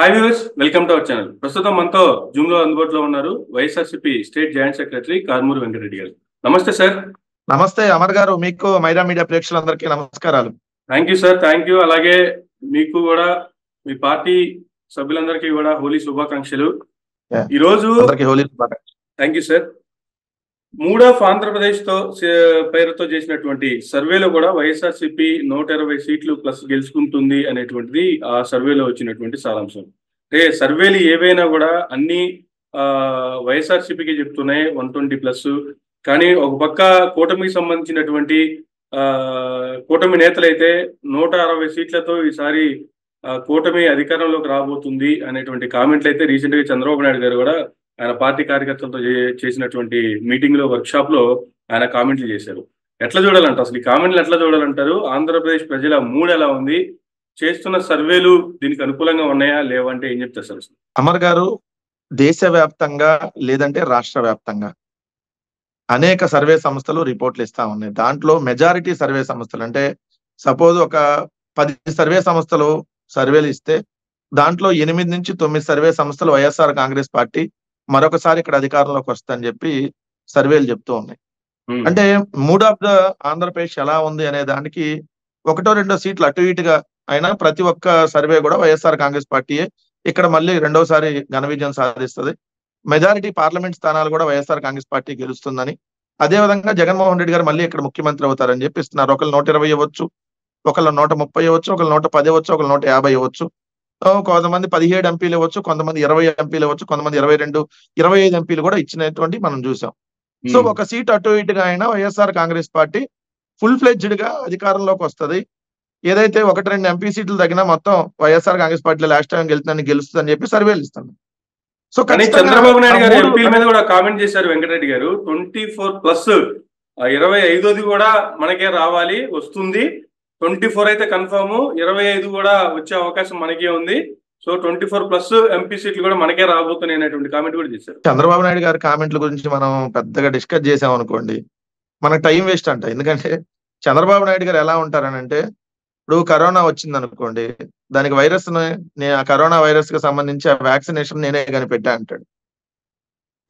Hi viewers, welcome to our channel. ప్రస్తుతం మనతో Zoom లో అందుబాటులో ఉన్నారు YSRCP state joint secretary Karumuri Venkatareddy గారు. నమస్తే సార్. నమస్తే అమర్ గారు, మీకు మైరా మీడియా ప్రేక్షకులందరికీ నమస్కారాలు. Thank you sir, thank you. అలాగే మీకు కూడా మీ పార్టీ సభ్యులందరికీ కూడా హోలీ శుభాకాంక్షలు. ఈ రోజు thank you sir. Mood of Andhra Pradesh తో పేరుతో చేసినటువంటి సర్వేలో కూడా వైఎస్ఆర్సీపీ 120 సీట్లు ప్లస్ గెలుచుకుంటుంది అనేటువంటిది ఆ సర్వేలో వచ్చినటువంటి సారాంశం. అంటే సర్వేలు ఏవైనా కూడా అన్ని వైఎస్ఆర్సీపీకి చెప్తున్నాయి 120+. కానీ ఒక పక్క కూటమికి సంబంధించినటువంటి కూటమి నేతలైతే 160 సీట్లతో ఈసారి కూటమి అధికారంలోకి రాబోతుంది అనేటువంటి కామెంట్లు అయితే రీసెంట్ గా చంద్రబాబు నాయుడు గారు కూడా ఆయన పార్టీ కార్యకర్తలతో చేసినటువంటి మీటింగ్ లో వర్క్ షాప్ లో ఆయన కామెంట్లు చేశారు. ఎట్లా చూడాలంటారు అసలు ఈ కామెంట్లు ఎట్లా చూడాలంటారు? ఆంధ్రప్రదేశ్ ప్రజల మూడ్ ఎలా ఉంది? చేస్తున్న సర్వేలు దీనికి అనుకూలంగా ఉన్నాయా లేవంటే ఏం చెప్తారు సార్? అమర్ గారు, దేశవ్యాప్తంగా లేదంటే రాష్ట్ర వ్యాప్తంగా అనేక సర్వే సంస్థలు రిపోర్ట్లు ఇస్తా ఉన్నాయి. దాంట్లో మెజారిటీ సర్వే సంస్థలు అంటే సపోజ్ ఒక 10 సర్వే సంస్థలు సర్వేలు ఇస్తే దాంట్లో 8 నుంచి 9 సర్వే సంస్థలు వైఎస్ఆర్ కాంగ్రెస్ పార్టీ మరొకసారి ఇక్కడ అధికారంలోకి వస్తుందని చెప్పి సర్వేలు చెప్తూ ఉన్నాయి. అంటే మూడ్ ఆఫ్ ద ఆంధ్రప్రదేశ్ ఎలా ఉంది అనే దానికి 1-2 సీట్లు అటు ఇటుగా అయినా ప్రతి ఒక్క సర్వే కూడా వైఎస్ఆర్ కాంగ్రెస్ పార్టీయే ఇక్కడ మళ్ళీ రెండోసారి ఘన విజయం సాధిస్తుంది. మెజారిటీ పార్లమెంట్ స్థానాలు కూడా వైఎస్ఆర్ కాంగ్రెస్ పార్టీ గెలుస్తుందని, అదేవిధంగా జగన్మోహన్ రెడ్డి గారు మళ్ళీ ఇక్కడ ముఖ్యమంత్రి అవుతారని చెప్పి ఇస్తున్నారు. ఒకళ్ళు 120 ఇవ్వచ్చు, ఒకళ్ళు 130 ఇవ్వచ్చు, ఒకళ్ళు 110 ఇవ్వచ్చు, ఒకళ్ళు 150 ఇవ్వచ్చు, కొంతమంది 17 ఎంపీలు ఇవ్వచ్చు, కొంతమంది 20 ఎంపీలు ఇవ్వచ్చు, కొంతమంది 22, 25 ఎంపీలు కూడా ఇచ్చినటువంటి మనం చూసాం. సో ఒక సీట్ అటు ఇటుగా అయినా YSR Congress party full fledged గా అధికారంలోకి వస్తుంది. ఏదైతే 1-2 ఎంపీ సీట్లు తగ్గినా మొత్తం వైఎస్ఆర్ కాంగ్రెస్ పార్టీలో లాస్ట్ టైం గెలుస్తుందని చెప్పి సర్వేలు ఇస్తాను. సో చంద్రబాబు నాయుడు గారు ఎంపీల మీద కూడా కామెంట్ చేశారు వెంకటరెడ్డి గారు. 24+, 25ది కూడా మనకే రావాలి, వస్తుంది. 24 అయితే కన్ఫర్మ్, 25 కూడా వచ్చే అవకాశం మనకే ఉంది. సో 24+ ఎంపీ సీట్లు కూడా మనకే రాబోతున్నాయి అనేటువంటి కామెంట్ కూడా చేశారు. చంద్రబాబు నాయుడు గారి కామెంట్ల గురించి మనం పెద్దగా డిస్కస్ చేసాం అనుకోండి, మనకు టైం వేస్ట్ అంట. ఎందుకంటే చంద్రబాబు నాయుడు గారు ఎలా ఉంటారనంటే, ఇప్పుడు కరోనా వచ్చింది అనుకోండి, దానికి వైరస్ ఆ కరోనా వైరస్ కి సంబంధించి ఆ వ్యాక్సినేషన్ నేనే కనిపెట్టా అంటాడు.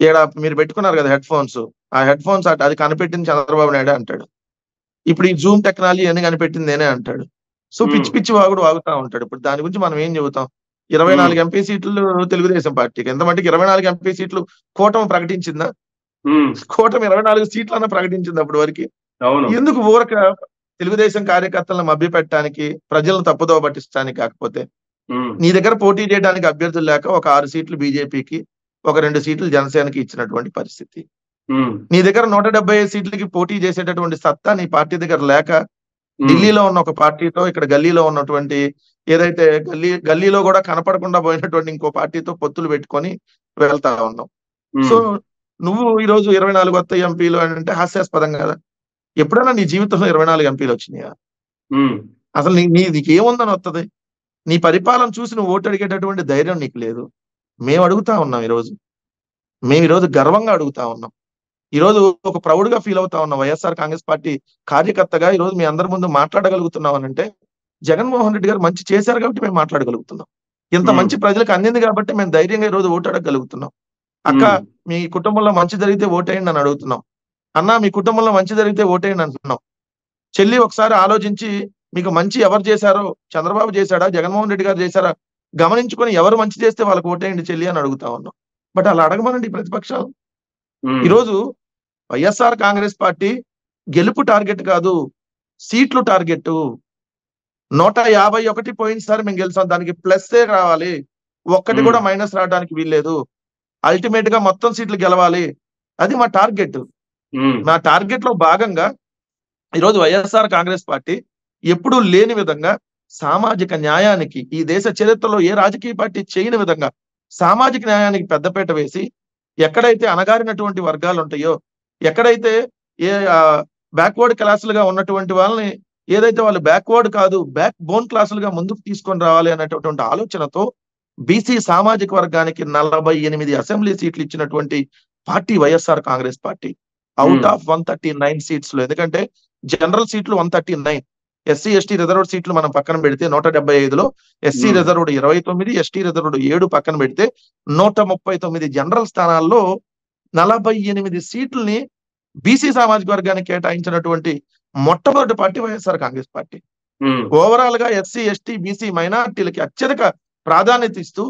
ఇక్కడ మీరు పెట్టుకున్నారు కదా హెడ్ ఫోన్స్, ఆ హెడ్ ఫోన్స్ అది కనిపెట్టింది చంద్రబాబు నాయుడు అంటాడు. ఇప్పుడు ఈ జూమ్ టెక్నాలజీ అన్ని కనిపెట్టింది నేనే అంటాడు. సో పిచ్చి వాగుడు వాగుతా ఉంటాడు. ఇప్పుడు దాని గురించి మనం ఏం చెబుతాం? 24 ఎంపీ సీట్లు తెలుగుదేశం పార్టీకి, ఎంత మటుకు 24 ఎంపీ సీట్లు కూటమి ప్రకటించిందా? కూటమి 24 సీట్లన్నా ప్రకటించింది అప్పటి వరకు. ఎందుకు ఊరక తెలుగుదేశం కార్యకర్తలను మభ్యపెట్టడానికి, ప్రజలను తప్పుదోవ పట్టించడానికి? కాకపోతే నీ దగ్గర పోటీ చేయడానికి అభ్యర్థులు లేక ఒక 6 సీట్లు బీజేపీకి, ఒక 2 సీట్లు జనసేనకి ఇచ్చినటువంటి పరిస్థితి. నీ దగ్గర 175 సీట్లకి పోటీ చేసేటటువంటి సత్తా నీ పార్టీ దగ్గర లేక, ఢిల్లీలో ఉన్న ఒక పార్టీతో ఇక్కడ గల్లీలో ఉన్నటువంటి ఏదైతే గల్లీలో కూడా కనపడకుండా పోయినటువంటి ఇంకో పార్టీతో పొత్తులు పెట్టుకొని వెళ్తా ఉన్నావు. సో నువ్వు ఈరోజు 24 కొత్త ఎంపీలు అంటే హాస్యాస్పదం కదా. ఎప్పుడైనా నీ జీవితంలో 24 ఎంపీలు వచ్చినాయా? అసలు నీకు ఏముందని వస్తుంది? నీ పరిపాలన చూసి నువ్వు ఓటు అడిగేటటువంటి ధైర్యం నీకు లేదు. మేము అడుగుతా ఉన్నాం ఈరోజు, మేము ఈరోజు గర్వంగా అడుగుతా ఉన్నాం. ఈరోజు ఒక ప్రౌడ్ గా ఫీల్ అవుతా ఉన్నాం. వైఎస్ఆర్ కాంగ్రెస్ పార్టీ కార్యకర్తగా ఈరోజు మీ అందరి ముందు మాట్లాడగలుగుతున్నాం అని అంటే జగన్మోహన్ రెడ్డి గారు మంచి చేశారు కాబట్టి మేము మాట్లాడగలుగుతున్నాం. ఇంత మంచి ప్రజలకు అందింది కాబట్టి మేము ధైర్యంగా ఈరోజు ఓటు అడగగలుగుతున్నాం. అక్క, మీ కుటుంబంలో మంచి జరిగితే ఓటేయండి అని అడుగుతున్నాం. అన్న, మీ కుటుంబంలో మంచి జరిగితే ఓటేయండి అంటున్నాం. చెల్లి, ఒకసారి ఆలోచించి మీకు మంచి ఎవరు చేశారో, చంద్రబాబు చేశాడా, జగన్మోహన్ రెడ్డి గారు చేశారా గమనించుకొని ఎవరు మంచి చేస్తే వాళ్ళకి ఓటేయండి చెల్లి అని అడుగుతా ఉన్నాం. బట్ అలా అడగమనండి ప్రతిపక్షాలు. ఈరోజు వైఎస్ఆర్ కాంగ్రెస్ పార్టీ గెలుపు టార్గెట్ కాదు, సీట్లు టార్గెట్. 151 పోయినసారి మేము గెలిచాం, దానికి ప్లస్సే రావాలి, ఒక్కటి కూడా మైనస్ రావడానికి వీల్లేదు. అల్టిమేట్ గా మొత్తం సీట్లు గెలవాలి, అది మా టార్గెట్. మా టార్గెట్ లో భాగంగా ఈరోజు వైఎస్ఆర్ కాంగ్రెస్ పార్టీ ఎప్పుడూ లేని విధంగా సామాజిక న్యాయానికి, ఈ దేశ చరిత్రలో ఏ రాజకీయ పార్టీ చేయని విధంగా సామాజిక న్యాయానికి పెద్దపీట వేసి, ఎక్కడైతే అణగారినటువంటి వర్గాలు ఉంటాయో, ఎక్కడైతే బ్యాక్వర్డ్ క్లాసులుగా ఉన్నటువంటి వాళ్ళని, ఏదైతే వాళ్ళు బ్యాక్వర్డ్ కాదు బ్యాక్ బోన్ క్లాసులుగా ముందుకు తీసుకొని రావాలి అనేటటువంటి ఆలోచనతో బీసీ సామాజిక వర్గానికి 48 అసెంబ్లీ సీట్లు ఇచ్చినటువంటి party YSR Congress party. Out of 139 seats లో, ఎందుకంటే జనరల్ సీట్లు 139, ఎస్సీ ఎస్టీ రిజర్వ్డ్ సీట్లు మనం పక్కన పెడితే 175లో ఎస్సీ రిజర్వ్డ్ 29, ఎస్టీ రిజర్వ్డ్ 7 పక్కన పెడితే 139 జనరల్ స్థానాల్లో 48 సీట్లని బీసీ సామాజిక వర్గానికి కేటాయించినటువంటి మొట్టమొదటి party YSR Congress party. Overall గా ఎస్సీ ఎస్టీ బీసీ మైనార్టీలకి అత్యధిక ప్రాధాన్యత ఇస్తూ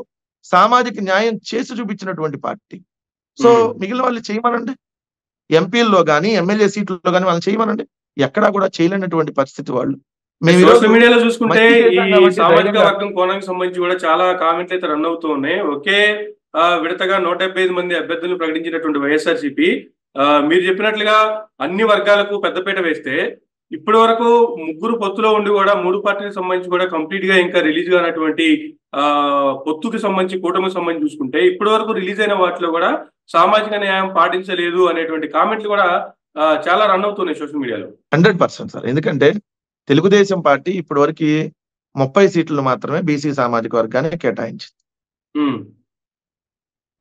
సామాజిక న్యాయం చేసి చూపించినటువంటి పార్టీ. సో మిగిలిన వాళ్ళు చేయమనండి, ఎంపీల్లో కానీ ఎమ్మెల్యే సీట్లలో కానీ వాళ్ళు చేయమనండి, ఎక్కడా కూడా చేయలేనటువంటి పరిస్థితి వాళ్ళు. సోషల్ మీడియాలో చూసుకుంటే ఈ సామాజిక వర్గం కోణానికి సంబంధించి కూడా చాలా కామెంట్లు అయితే రన్ అవుతూ ఉన్నాయి. ఒకే విడతగా 175 మంది అభ్యర్థులను ప్రకటించినటువంటి వైఎస్ఆర్సీపీ మీరు చెప్పినట్లుగా అన్ని వర్గాలకు పెద్దపీట వేస్తే ఇప్పటి వరకు 3 పొత్తులో ఉండి కూడా 3 పార్టీలకు సంబంధించి కూడా కంప్లీట్ గా ఇంకా రిలీజ్ కానటువంటి పొత్తుకి సంబంధించి కూటమికి సంబంధించి చూసుకుంటే ఇప్పటి వరకు రిలీజ్ అయిన వాటిలో కూడా సామాజిక న్యాయం పాటించలేదు అనేటువంటి కామెంట్లు కూడా చాలా రన్ అవుతున్నాయి సోషల్ మీడియాలో. 100% సార్. ఎందుకంటే తెలుగుదేశం పార్టీ ఇప్పటి వరకు 30 సీట్లు మాత్రమే బీసీ సామాజిక వర్గానికి కేటాయించింది.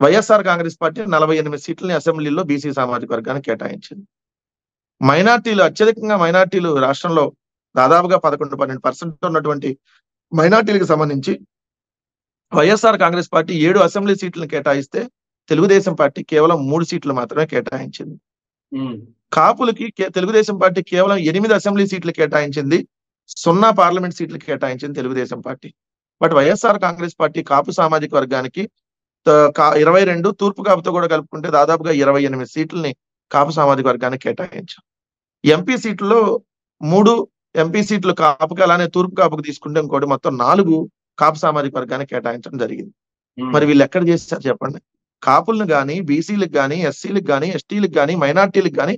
వైఎస్ఆర్ కాంగ్రెస్ పార్టీ 48 సీట్లని అసెంబ్లీలో బీసీ సామాజిక వర్గానికి కేటాయించింది. మైనార్టీలు అత్యధికంగా మైనార్టీలు రాష్ట్రంలో దాదాపుగా 11-12% ఉన్నటువంటి మైనార్టీలకు సంబంధించి వైఎస్ఆర్ కాంగ్రెస్ పార్టీ 7 అసెంబ్లీ సీట్లను కేటాయిస్తే తెలుగుదేశం పార్టీ కేవలం 3 సీట్లు మాత్రమే కేటాయించింది. కాపులకి తెలుగుదేశం పార్టీ కేవలం 8 అసెంబ్లీ సీట్లు కేటాయించింది, 0 పార్లమెంట్ సీట్లు కేటాయించింది Telugu Desam party. But YSR Congress party Kapu సామాజిక వర్గానికి 22, తూర్పు కాపుతో కూడా కలుపుకుంటే దాదాపుగా 28 సీట్లని కాపు సామాజిక వర్గానికి కేటాయించాం. ఎంపీ సీట్లలో 3 ఎంపీ సీట్లు కాపుకి, అలానే తూర్పు కాపుకి తీసుకుంటే ఇంకోటి మొత్తం 4 కాపు సామాజిక వర్గానికి కేటాయించడం జరిగింది. మరి వీళ్ళు ఎక్కడ చేస్తారు చెప్పండి? కాపులను కానీ, బీసీలకు కానీ, ఎస్సీలకు కానీ, ఎస్టీలకు కానీ, మైనార్టీలకు కానీ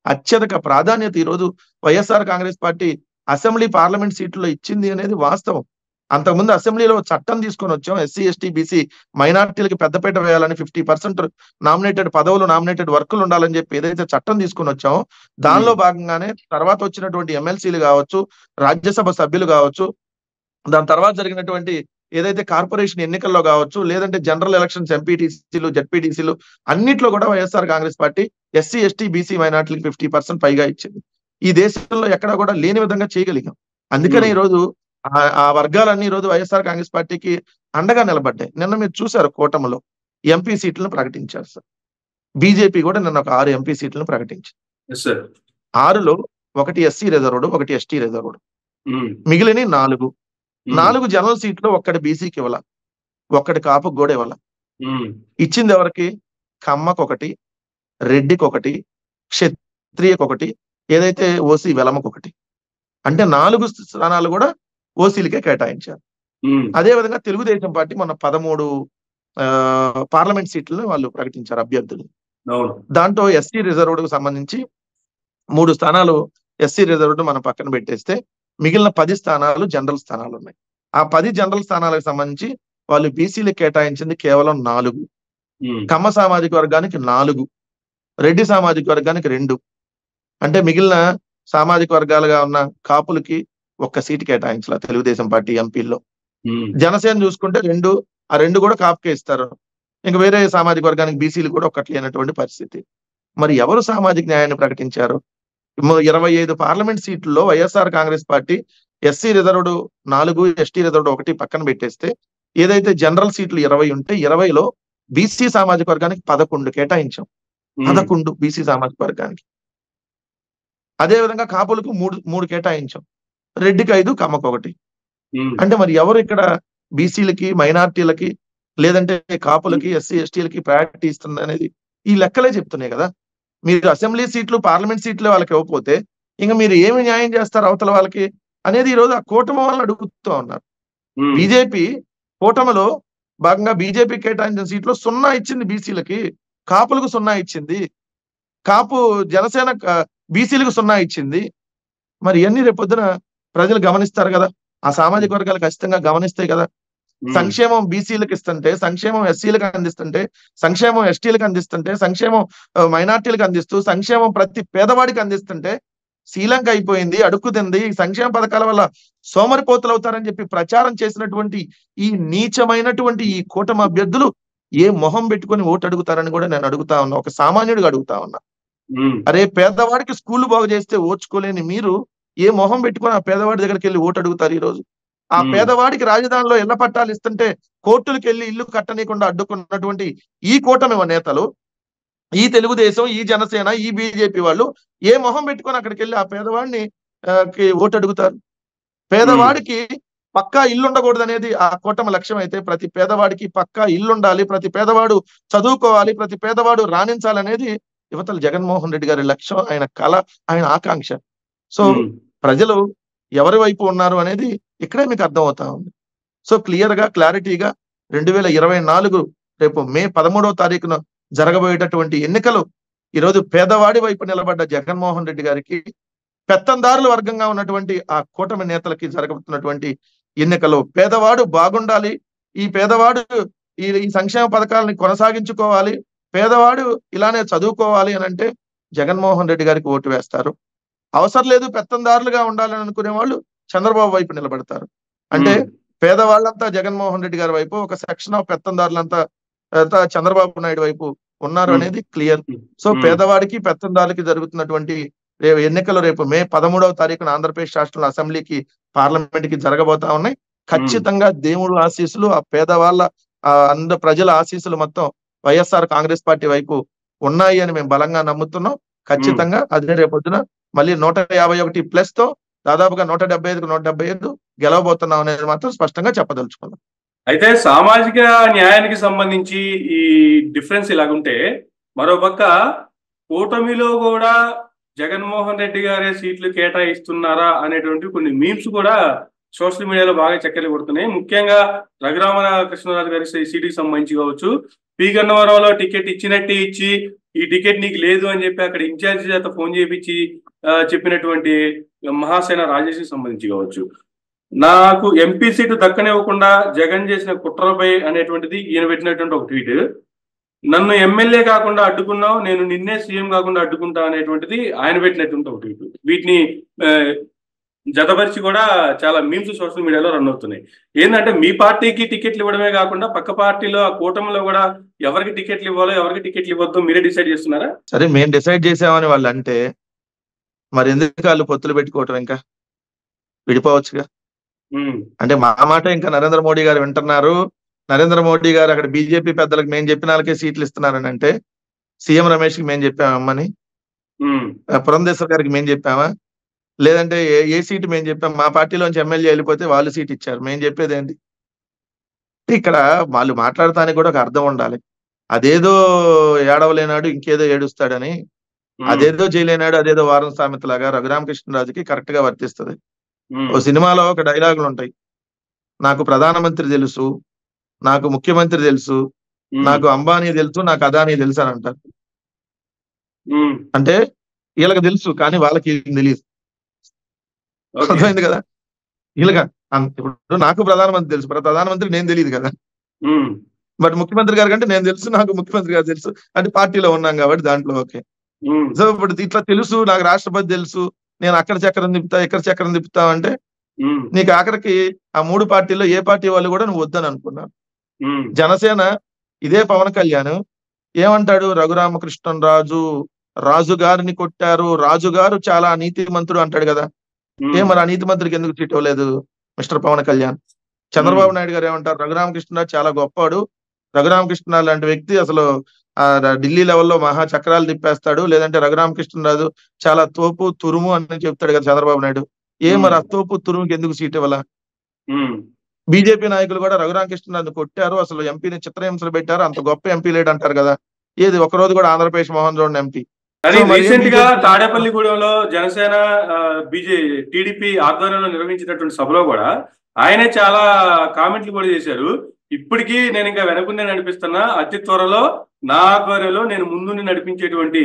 అత్యధిక ప్రాధాన్యత ఈరోజు YSR Congress party assembly parliament సీట్లలో ఇచ్చింది అనేది వాస్తవం. అంతకుముందు అసెంబ్లీలో చట్టం తీసుకొని వచ్చాం, ఎస్సీ ఎస్టీ బీసీ మైనార్టీలకి పెద్దపీట వేయాలని 50% నామినేటెడ్ పదవులు, నామినేటెడ్ వర్కులు ఉండాలని చెప్పి ఏదైతే చట్టం తీసుకొని వచ్చామో దానిలో భాగంగానే తర్వాత వచ్చినటువంటి ఎమ్మెల్సీలు కావచ్చు, రాజ్యసభ సభ్యులు కావచ్చు, దాని తర్వాత జరిగినటువంటి ఏదైతే కార్పొరేషన్ ఎన్నికల్లో కావచ్చు, లేదంటే జనరల్ ఎలక్షన్స్ ఎంపీటీసీలు, జెడ్పీటీసీలు అన్నిట్లో కూడా YSR Congress party SC ST BC మైనార్టీలకు 50% పైగా ఇచ్చింది. ఈ దేశంలో ఎక్కడ కూడా లేని విధంగా చేయగలిగాం. అందుకనే ఈరోజు ఆ వర్గాలన్నీ ఈరోజు వైఎస్ఆర్ కాంగ్రెస్ పార్టీకి అండగా నిలబడ్డాయి. నిన్న మీరు చూశారు కూటమిలో ఎంపీ సీట్లను ప్రకటించారు సార్. బీజేపీ కూడా నిన్న ఒక 6 ఎంపీ సీట్లను ప్రకటించింది. 6లో 1 ఎస్సీ రిజర్వ్డ్, 1 ఎస్టీ రిజర్వ్డ్, మిగిలిన 4 జనరల్ సీట్లు 1 బీసీకి ఇవ్వాల, 1 కాపుకి కూడా ఇవ్వాల. ఇచ్చింది ఎవరికి? కమ్మకు 1, రెడ్డికి 1, క్షత్రియకు 1, ఏదైతే ఓసీ వెలమకు 1. అంటే 4 స్థానాలు కూడా ఓసీలకే కేటాయించారు. అదే విధంగా తెలుగుదేశం పార్టీ మొన్న 13 పార్లమెంట్ సీట్లను వాళ్ళు ప్రకటించారు అభ్యర్థులు. దాంట్లో ఎస్సీ రిజర్వ్డ్ కు సంబంధించి 3 స్థానాలు ఎస్సీ రిజర్వ్డ్ మనం పక్కన పెట్టేస్తే మిగిలిన 10 స్థానాలు జనరల్ స్థానాలు ఉన్నాయి. ఆ 10 జనరల్ స్థానాలకు సంబంధించి వాళ్ళు బీసీలకు కేటాయించింది కేవలం 4, కమ్మ సామాజిక వర్గానికి 4, రెడ్డి సామాజిక వర్గానికి 2. అంటే మిగిలిన సామాజిక వర్గాలుగా ఉన్న కాపులకి 1 సీటు కేటాయించాల తెలుగుదేశం పార్టీ ఎంపీల్లో. జనసేన చూసుకుంటే 2, ఆ 2 కూడా కాపుకే ఇస్తారు. ఇంకా వేరే సామాజిక వర్గానికి బీసీలు కూడా 1 లేనటువంటి పరిస్థితి. మరి ఎవరు సామాజిక న్యాయాన్ని ప్రకటించారు? 25 పార్లమెంట్ సీట్లలో YSR Congress party SC reserved 4, ST reserved 1 పక్కన పెట్టేస్తే ఏదైతే జనరల్ సీట్లు 20 ఉంటే 20లో బీసీ సామాజిక వర్గానికి 11 కేటాయించాం. 11 బీసీ సామాజిక వర్గానికి. అదే విధంగా కాపులకు 3 కేటాయించాం, రెడ్డికి 5, కమ్మకు 1. అంటే మరి ఎవరు ఇక్కడ బీసీలకి, మైనార్టీలకి, లేదంటే కాపులకి, ఎస్సీ ఎస్టీలకి ప్రయారిటీ ఇస్తుంది అనేది ఈ లెక్కలే చెప్తున్నాయి కదా. మీరు అసెంబ్లీ సీట్లు, పార్లమెంట్ సీట్లు వాళ్ళకి ఇవ్వకపోతే ఇంకా మీరు ఏమి న్యాయం చేస్తారు అవతల వాళ్ళకి అనేది ఈరోజు ఆ కూటమి వాళ్ళని అడుగుతూ ఉన్నారు. బీజేపీ కూటమిలో భాగంగా బీజేపీ కేటాయించిన సీట్లు 0 ఇచ్చింది బీసీలకి, కాపులకు 0 ఇచ్చింది, కాపు జనసేన బీసీలకు 0 ఇచ్చింది. మరి ఇవన్నీ రేపొద్దున ప్రజలు గమనిస్తారు కదా, ఆ సామాజిక వర్గాలు ఖచ్చితంగా గమనిస్తాయి కదా. సంక్షేమం బీసీలకు ఇస్తుంటే, సంక్షేమం ఎస్సీలకు అందిస్తుంటే, సంక్షేమం ఎస్టీలకు అందిస్తుంటే, సంక్షేమం మైనార్టీలకు అందిస్తూ, సంక్షేమం ప్రతి పేదవాడికి అందిస్తుంటే శ్రీలంక అయిపోయింది, అడుక్కుతింది, సంక్షేమ పథకాల వల్ల సోమరిపోతులు అవుతారని చెప్పి ప్రచారం చేసినటువంటి ఈ నీచమైనటువంటి ఈ కూటమి అభ్యర్థులు ఏ మొహం పెట్టుకొని ఓటు అడుగుతారని కూడా నేను అడుగుతా ఉన్నా, ఒక సామాన్యుడిగా అడుగుతా ఉన్నా. అరే పేదవాడికి స్కూల్ బాగు చేస్తే ఓర్చుకోలేని మీరు ఏ మొహం పెట్టుకొని ఆ పేదవాడి దగ్గరికి వెళ్ళి ఓటు అడుగుతారు ఈ రోజు? ఆ పేదవాడికి రాజధానిలో ఇళ్ల పట్టాలు ఇస్తుంటే కోర్టులకు వెళ్ళి ఇల్లు కట్టనీయకుండా అడ్డుకున్నటువంటి ఈ కూటమి నేతలు, ఈ తెలుగుదేశం, ఈ జనసేన, ఈ బీజేపీ వాళ్ళు ఏ మొహం పెట్టుకొని అక్కడికి వెళ్ళి ఆ పేదవాడిని ఓటు అడుగుతారు? పేదవాడికి పక్కా ఇల్లు ఉండకూడదు అనేది ఆ కూటమి లక్ష్యం అయితే, ప్రతి పేదవాడికి పక్కా ఇల్లు ఉండాలి, ప్రతి పేదవాడు చదువుకోవాలి, ప్రతి పేదవాడు రాణించాలనేది యువతలు జగన్మోహన్ రెడ్డి గారి లక్ష్యం, ఆయన కళ, ఆయన ఆకాంక్ష. సో ప్రజలు ఎవరి వైపు ఉన్నారు అనేది ఇక్కడే మీకు అర్థం అవుతా ఉంది. సో క్లియర్ గా, క్లారిటీగా 2024 రేపు మే 13వ తారీఖున జరగబోయేటటువంటి ఎన్నికలు ఈరోజు పేదవాడి వైపు నిలబడ్డ జగన్మోహన్ రెడ్డి గారికి, పెత్తందారుల వర్గంగా ఉన్నటువంటి ఆ కూటమి నేతలకి జరగబోతున్నటువంటి ఎన్నికలు. పేదవాడు బాగుండాలి, ఈ పేదవాడు ఈ సంక్షేమ పథకాలని కొనసాగించుకోవాలి, పేదవాడు ఇలానే చదువుకోవాలి అని అంటే జగన్మోహన్ రెడ్డి గారికి ఓటు వేస్తారు. అవసరం లేదు పెత్తందారులుగా ఉండాలని అనుకునే వాళ్ళు చంద్రబాబు వైపు నిలబడతారు. అంటే పేదవాళ్ళంతా జగన్మోహన్ రెడ్డి గారి వైపు, ఒక సెక్షన్ ఆఫ్ పెత్తందారులంతా చంద్రబాబు నాయుడు వైపు ఉన్నారు అనేది క్లియర్. సో పేదవాడికి, పెత్తందారులకి జరుగుతున్నటువంటి ఎన్నికలు రేపు మే 13వ తారీఖున ఆంధ్రప్రదేశ్ రాష్ట్రంలో అసెంబ్లీకి, పార్లమెంట్ కి జరగబోతా ఉన్నాయి. ఖచ్చితంగా దేవుడు ఆశీస్సులు, ఆ పేదవాళ్ళ అందరు ప్రజల ఆశీస్సులు మొత్తం వైఎస్ఆర్ కాంగ్రెస్ పార్టీ వైపు ఉన్నాయి అని మేము బలంగా నమ్ముతున్నాం. ఖచ్చితంగా అదే రేపొద్దున మళ్ళీ 151+ తో దాదాపుగా 175కు 175 గెలవబోతున్నాం అనేది మాత్రం స్పష్టంగా చెప్పదలుచుకున్నాం. అయితే సామాజిక న్యాయానికి సంబంధించి ఈ డిఫరెన్స్ ఇలాగుంటే, మరోపక్క కూటమిలో కూడా జగన్మోహన్ రెడ్డి గారే సీట్లు కేటాయిస్తున్నారా అనేటువంటి కొన్ని మీమ్స్ కూడా సోషల్ మీడియాలో బాగా చక్కర్లు కొడుతున్నాయి. ముఖ్యంగా రఘురామకృష్ణరాజు గారి సీటుకి సంబంధించి కావచ్చు, పి గన్నవరంలో టికెట్ ఇచ్చినట్టే ఇచ్చి ఈ టికెట్ నీకు లేదు అని చెప్పి అక్కడ ఇన్ఛార్జి చేత ఫోన్ చేయించి చెప్పినటువంటి మహాసేన రాజేష్కి సంబంధించి కావచ్చు, నాకు ఎంపీ సీటు దక్కనివ్వకుండా జగన్ చేసిన కుట్రపై అనేటువంటిది ఈయన పెట్టినటువంటి ఒక ట్వీట్. నన్ను ఎమ్మెల్యే కాకుండా అడ్డుకున్నావు, నేను నిన్నే సీఎం కాకుండా అడ్డుకుంటా అనేటువంటిది ఆయన పెట్టినటువంటి ఒక ట్వీట్. వీటిని జతపరిచి కూడా చాలా మీమ్స్ సోషల్ మీడియాలో రన్ అవుతున్నాయి. ఏంటంటే మీ పార్టీకి టికెట్లు ఇవ్వడమే కాకుండా పక్క పార్టీలో, ఆ కూటమిలో కూడా ఎవరికి టికెట్లు ఇవ్వాలో, ఎవరికి టికెట్లు ఇవ్వద్దో మీరే డిసైడ్ చేస్తున్నారా? సరే, మేము డిసైడ్ చేసామని వాళ్ళు అంటే మరి ఎందుకు వాళ్ళు పొత్తులు పెట్టుకోవటం? ఇంకా విడిపోవచ్చుగా. అంటే మా మాట ఇంకా నరేంద్ర మోడీ గారు వింటున్నారు. నరేంద్ర మోడీ గారు అక్కడ బీజేపీ పెద్దలకు మేము చెప్పిన వాళ్ళకే సీట్లు ఇస్తున్నారని అంటే, సీఎం రమేష్ కి మేము చెప్పామమ్మని, పురంధేశ్వర్ గారికి మేము చెప్పామా? లేదంటే ఏ సీటు మేము చెప్పాం? మా పార్టీలోంచి ఎమ్మెల్యే వెళ్ళిపోతే వాళ్ళు సీట్ ఇచ్చారు. మేము చెప్పేది ఏంటి? ఇక్కడ వాళ్ళు మాట్లాడటానికి కూడా ఒక అర్థం ఉండాలి. అదేదో ఏడవలేనాడు ఇంకేదో ఏడుస్తాడని, అదేదో చేయలేనాడు అదేదో వారం సామెతలాగా రఘురామకృష్ణరాజుకి కరెక్ట్ గా వర్తిస్తుంది. ఓ సినిమాలో ఒక డైలాగులు ఉంటాయి, నాకు ప్రధానమంత్రి తెలుసు, నాకు ముఖ్యమంత్రి తెలుసు, నాకు అంబానీ తెలుసు, నాకు అదానీ తెలుసు అని అంటారు. అంటే వీళ్ళకి తెలుసు కానీ వాళ్ళకి తెలియదు. అర్థమైంది కదా? వీళ్ళగా ఇప్పుడు నాకు ప్రధానమంత్రి తెలుసు, ప్రధానమంత్రి నేను తెలియదు కదా. బట్ ముఖ్యమంత్రి గారి కంటే నేను తెలుసు, నాకు ముఖ్యమంత్రి గారు తెలుసు. అంటే పార్టీలో ఉన్నాం కాబట్టి దాంట్లో ఓకే. సో ఇప్పుడు ఇట్లా తెలుసు, నాకు రాష్ట్రపతి తెలుసు, నేను అక్కడ చక్రం తిప్పుతా, ఇక్కడ చక్రం తిప్పుతా అంటే నీకు ఆఖరికి ఆ 3 పార్టీల్లో ఏ పార్టీ వాళ్ళు కూడా నువ్వు వద్దని అనుకున్నాను. జనసేన ఇదే పవన్ కళ్యాణ్ ఏమంటాడు, రఘురామకృష్ణరాజు రాజు గారిని కొట్టారు, రాజుగారు చాలా నీతిమంతుడు అంటాడు కదా. మరి ఆ నీతి మంత్రికి ఎందుకు సీట్ ఇవ్వలేదు మిస్టర్ పవన్ కళ్యాణ్? చంద్రబాబు నాయుడు గారు ఏమంటారు, రఘురామకృష్ణరాజు చాలా గొప్పవాడు, రఘురామకృష్ణరాజు లాంటి వ్యక్తి అసలు ఢిల్లీ లెవెల్లో మహా చక్రాలు తిప్పేస్తాడు, లేదంటే రఘురామకృష్ణరాజు చాలా తోపు తురుము అని చెప్తాడు కదా చంద్రబాబు నాయుడు. మరి ఆ తోపు తురుముకి ఎందుకు సీట్ ఇవ్వాల? బీజేపీ నాయకులు కూడా రఘురామకృష్ణరాజు కొట్టారు, అసలు ఎంపీని చిత్రహింసలు పెట్టారు, అంత గొప్ప ఎంపీ లేడు అంటారు కదా. ఏది ఒకరోజు కూడా ఆంధ్రప్రదేశ్ మోహన్ చూడండి ఎంపీ. రీసెంట్ గా తాడేపల్లిగూడెంలో జనసేన టీడీపీ ఆధ్వర్యంలో నిర్వహించినటువంటి సభలో కూడా ఆయనే చాలా కామెంట్లు కూడా చేశారు. ఇప్పటికీ నేను ఇంకా వెనకుండే నడిపిస్తున్నా, అతి త్వరలో నా ఆధ్వర్యంలో నేను ముందుండి నడిపించేటువంటి